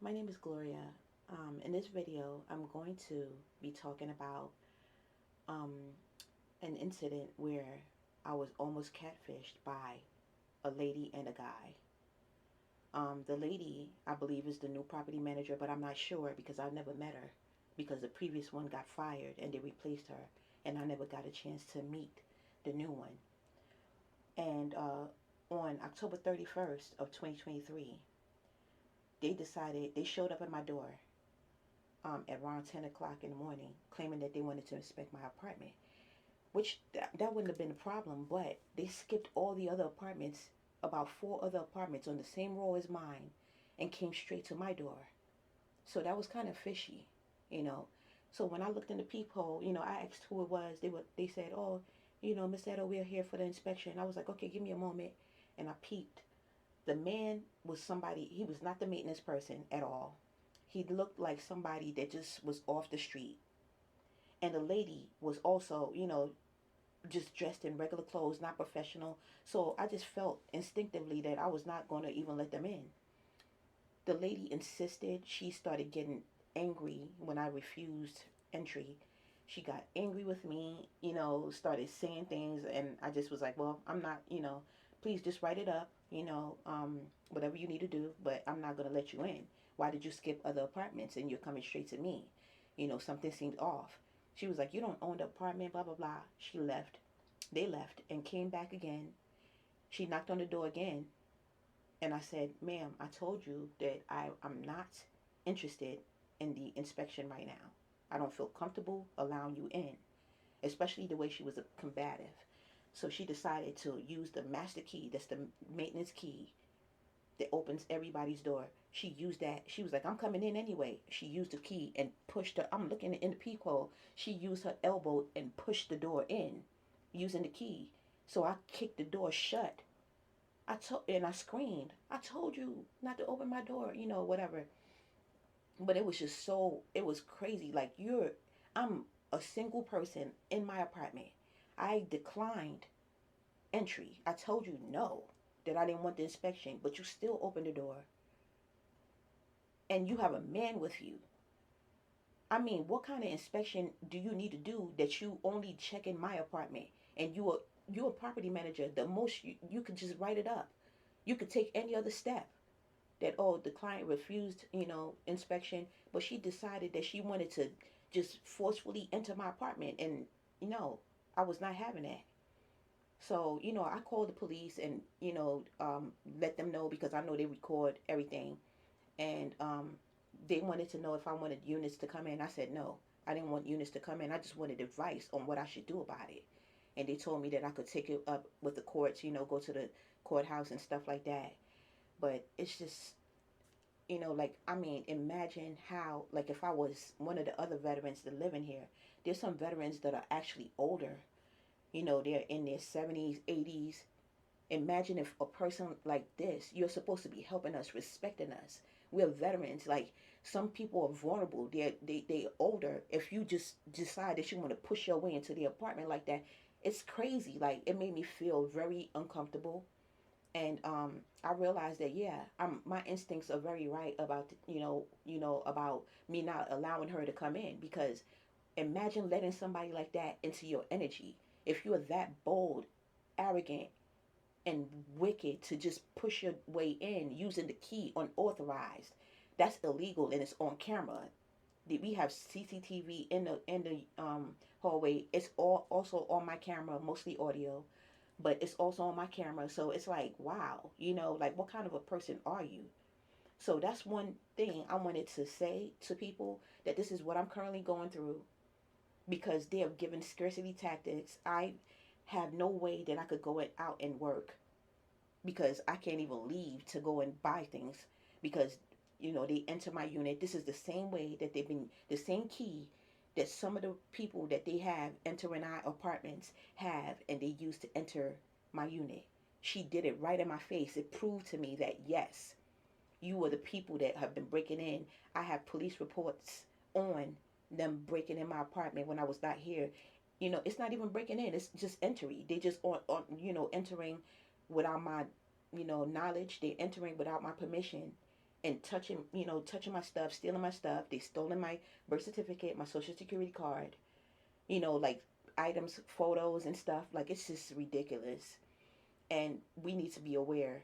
My name is Gloria. In this video, I'm going to be talking about um, an incident where I was almost catfished by a lady and a guy. The lady, I believe, is the new property manager, but I'm not sure because I never met her because the previous one got fired and they replaced her, and I never got a chance to meet the new one. And on October 31st of 2023, they showed up at my door at around 10 o'clock in the morning, claiming that they wanted to inspect my apartment, which that wouldn't have been a problem, but they skipped all the other apartments, about four other apartments on the same row as mine, and came straight to my door. So that was kind of fishy, you know. So when I looked in the peephole, I asked who it was. They said, "Oh, Miss Edo, we're here for the inspection." I was like, "Okay, give me a moment," and I peeped. The man was somebody. He was not the maintenance person at all. He looked like somebody that just was off the street. And the lady was also, just dressed in regular clothes, not professional. So I just felt instinctively that I was not going to even let them in. The lady insisted. She started getting angry when I refused entry. She got angry with me, started saying things, and I just was like, well, I'm not, please just write it up, whatever you need to do, but I'm not going to let you in. Why did you skip other apartments and you're coming straight to me? Something seemed off. She was like, you don't own the apartment, blah, blah, blah. She left. They left and came back again. She knocked on the door again. And I said, ma'am, I told you that I'm not interested in the inspection right now. I don't feel comfortable allowing you in, especially the way she was combative. So she decided to use the master key, that's the maintenance key that opens everybody's door. She used that. She was like, I'm coming in anyway. She used the key and pushed her. I'm looking in the peephole. She used her elbow and pushed the door in using the key. So I kicked the door shut. I screamed. I told you not to open my door, whatever. But it was just it was crazy. Like I'm a single person in my apartment. I declined entry. I told you no, that I didn't want the inspection, but you still opened the door and you have a man with you. I mean, what kind of inspection do you need to do that you only check in my apartment and you're a property manager? The most you could just write it up. You could take any other step that, oh, the client refused, inspection, but she decided that she wanted to just forcefully enter my apartment, and you know I was not having that. So I called the police and let them know because I know they record everything, and they wanted to know if I wanted units to come in. I said no, I didn't want units to come in. I just wanted advice on what I should do about it, and they told me that I could take it up with the courts, go to the courthouse and stuff like that. But it's just, like, I mean, imagine how, like, if I was one of the other veterans that live in here. There's some veterans that are actually older, they're in their 70s, 80s. Imagine if a person like this, you're supposed to be helping us, respecting us. We're veterans. Like, some people are vulnerable. They older. If you just decide that you want to push your way into the apartment like that, it's crazy. Like, it made me feel very uncomfortable. And I realized that, yeah, my instincts are very right about about me not allowing her to come in, because imagine letting somebody like that into your energy. If you're that bold, arrogant, and wicked to just push your way in using the key unauthorized, that's illegal and it's on camera. We have CCTV in the hallway. It's all also on my camera, mostly audio, but it's also on my camera. So it's like, wow, like, what kind of a person are you? So that's one thing I wanted to say to people, that this is what I'm currently going through, because they have given scarcity tactics. I have no way that I could go out and work because I can't even leave to go and buy things, because they enter my unit. This is the same way that they've been, the same key that some of the people that they have entering our apartments have, and they use to enter my unit. She did it right in my face. It proved to me that, yes, you are the people that have been breaking in. I have police reports on them breaking in my apartment when I was not here. It's not even breaking in, it's just entry. They just on entering without my knowledge. They're entering without my permission, and touching my stuff, stealing my stuff. They stolen my birth certificate, my social security card, like items, photos and stuff. Like, it's just ridiculous. And we need to be aware.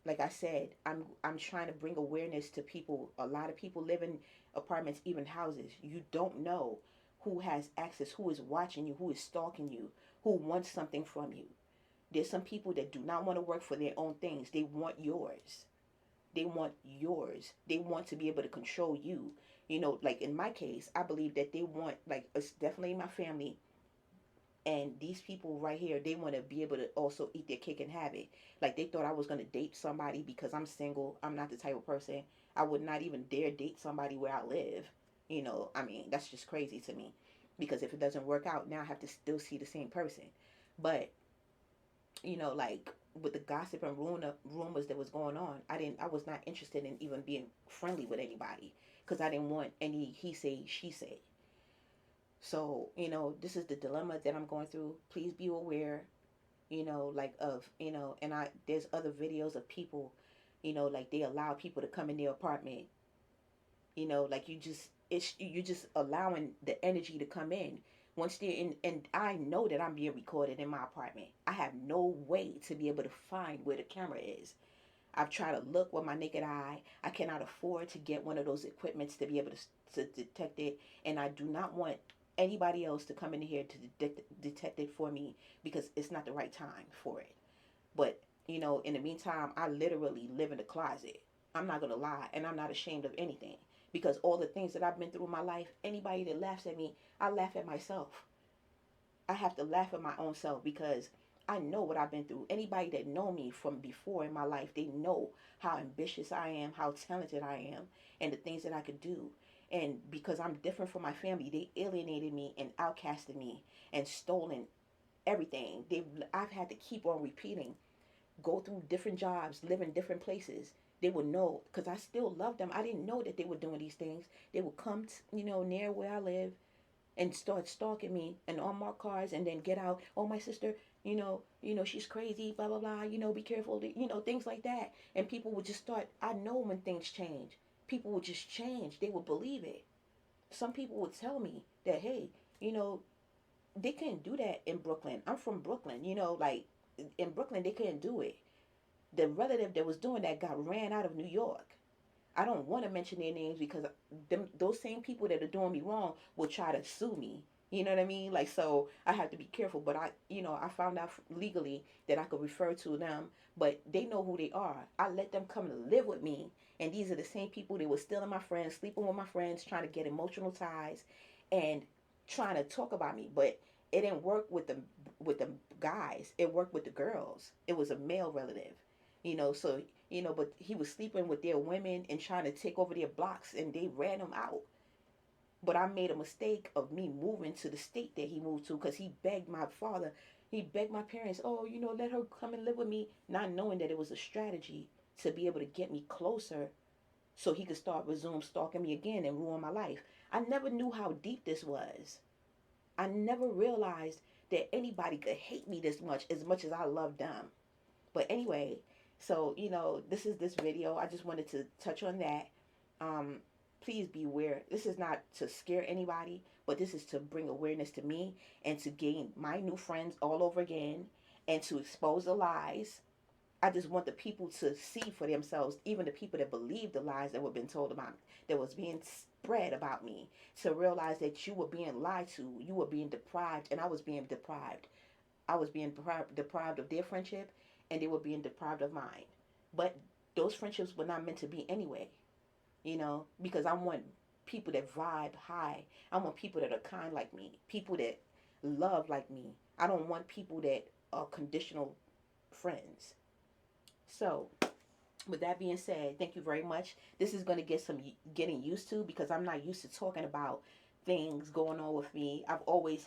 Like I said, I'm trying to bring awareness to people. A lot of people live in apartments, even houses. You don't know who has access, who is watching you, who is stalking you, who wants something from you. There's some people that do not want to work for their own things. They want yours. They want yours. They want to be able to control you. Like in my case, I believe that they want, like, it's definitely my family. And these people right here, they want to be able to also eat their cake and have it. Like, they thought I was going to date somebody because I'm single. I'm not the type of person. I would not even dare date somebody where I live. I mean, that's just crazy to me. Because if it doesn't work out, now I have to still see the same person. But, like with the gossip and rumors that was going on, I was not interested in even being friendly with anybody because I didn't want any he say, she say. So, this is the dilemma that I'm going through. Please be aware, like of, and there's other videos of people, like they allow people to come in their apartment, like you're just allowing the energy to come in. Once they're in, and I know that I'm being recorded in my apartment. I have no way to be able to find where the camera is. I've tried to look with my naked eye. I cannot afford to get one of those equipments to be able to detect it. And I do not want anybody else to come in here to detect it for me because it's not the right time for it. But, in the meantime, I literally live in the closet. I'm not going to lie. And I'm not ashamed of anything. Because all the things that I've been through in my life, anybody that laughs at me, I laugh at myself. I have to laugh at my own self because I know what I've been through. Anybody that know me from before in my life, they know how ambitious I am, how talented I am, and the things that I could do. And because I'm different from my family, they alienated me and outcasted me and stolen everything. I've had to keep on repeating, go through different jobs, live in different places. They would know because I still love them. I didn't know that they were doing these things. They would come, near where I live and start stalking me and on my cars and then get out. Oh, my sister, she's crazy, blah, blah, blah, be careful, things like that. And people would just start, I know when things change, people would just change. They would believe it. Some people would tell me that, hey, you know, they couldn't do that in Brooklyn. I'm from Brooklyn, like in Brooklyn, they couldn't do it. The relative that was doing that got ran out of New York. I don't want to mention their names because those same people that are doing me wrong will try to sue me. You know what I mean? Like, so I have to be careful. But I found out legally that I could refer to them, but they know who they are. I let them come and live with me. And these are the same people that were stealing my friends, sleeping with my friends, trying to get emotional ties and trying to talk about me. But it didn't work with the guys. It worked with the girls. It was a male relative. So but he was sleeping with their women and trying to take over their blocks and they ran him out. But I made a mistake of me moving to the state that he moved to because he begged my parents, oh, let her come and live with me, not knowing that it was a strategy to be able to get me closer so he could resume stalking me again and ruin my life. I never knew how deep this was. I never realized that anybody could hate me this much as I love them. But anyway, so this is this video. I just wanted to touch on that. Um, Please be aware. This is not to scare anybody, but this is to bring awareness to me and to gain my new friends all over again and to expose the lies. I just want the people to see for themselves, even the people that believe the lies that were being told about me, that was being spread about me, to realize that you were being lied to, you were being deprived, and I was being deprived. I was being deprived of their friendship, and they were being deprived of mine. But those friendships were not meant to be anyway, because I want people that vibe high. I want people that are kind like me, people that love like me. I don't want people that are conditional friends. So, with that being said, thank you very much. This is going to get some getting used to because I'm not used to talking about things going on with me. I've always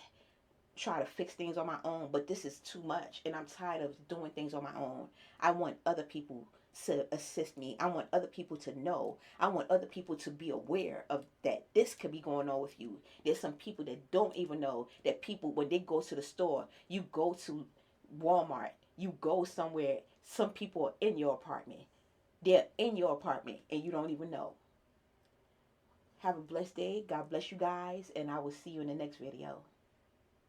try to fix things on my own, but this is too much and I'm tired of doing things on my own. I want other people to assist me. I want other people to know. I want other people to be aware of that this could be going on with you. There's some people that don't even know that people, when they go to the store, you go to Walmart, you go somewhere, some people are in your apartment. They're in your apartment and you don't even know. Have a blessed day. God bless you guys, and I will see you in the next video.